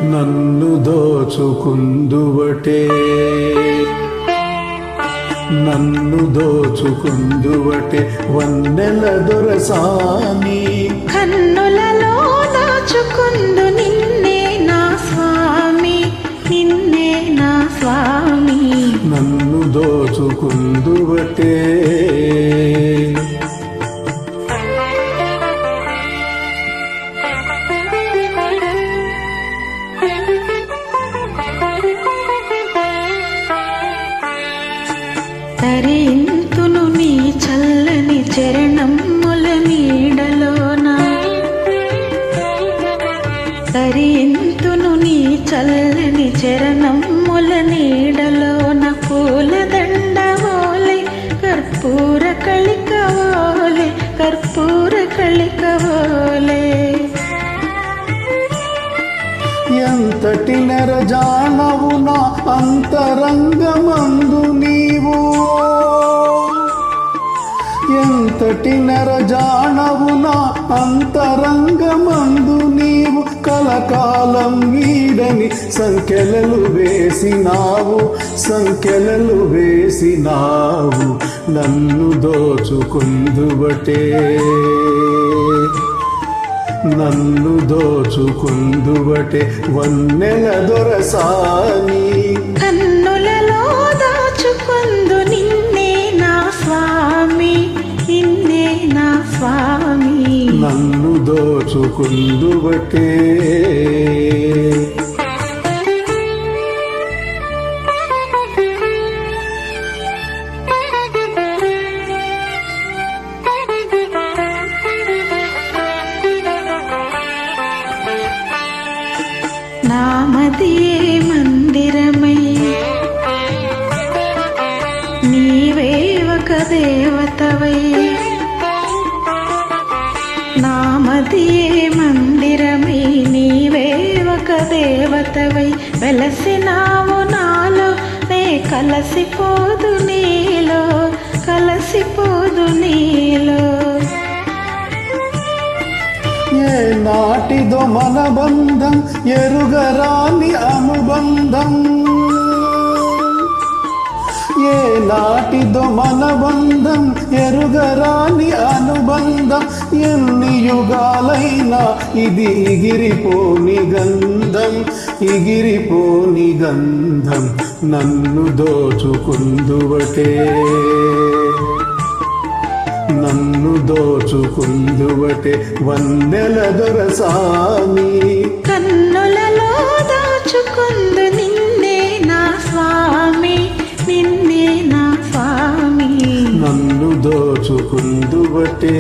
నన్ను దోచుకుందువటే నన్ను దోచుకుందువటే వన్నెల దొరసాని కన్నులలో దాచుకుందు నిన్నే నా స్వామి నిన్నే నా స్వామి నన్ను దోచుకుందువటే తరింతును నీ చల్లని చరణముల నీడలోన తరింతును నీ చల్లని చరణముల నీడలోన పూలదండవోలే కర్పూర కళికవోలే కర్పూర కళికవోలే ఎంతటి నెరజానవు నా అంతరంగమందు నీవు ఎంతటి నెరజానవు నా అంతరంగమందు నీవు కలకాలం వీడని సంఖ్యలలు వేసినావు సంఖ్యలలు వేసినావు నన్ను దోచుకుందువటే నన్ను దోచుకుందువటే వన్నెల దొరసాని కన్నులలో దాచుకుందు నిన్నే నా స్వామి నిన్నే నా స్వామి నన్ను దోచుకుందువటే నామదియే మందిరమై నీవే ఒక దేవతవై నామదియే మందిరమై నీవే ఒక దేవతవై వెలసినావు నాలో నే కలసిపోదు నీలో కలసిపోదు నీలో ఏ నాటిదో మన బంధం ఎరుగరాని అనుబంధం ఏ నాటిదో మన బంధం ఎరుగరాని అనుబంధం ఎన్ని యుగాలైనా ఇది ఎగిరిపోని గంధం ఎగిరిపోని గంధం నన్ను దోచుకుందువటే నన్ను దోచుకుందువటే వన్నెల దొరసాని కన్నులలో దాచుకుందు నిన్నే నా స్వామి నిన్నే నా స్వామి నన్ను దోచుకుందువటే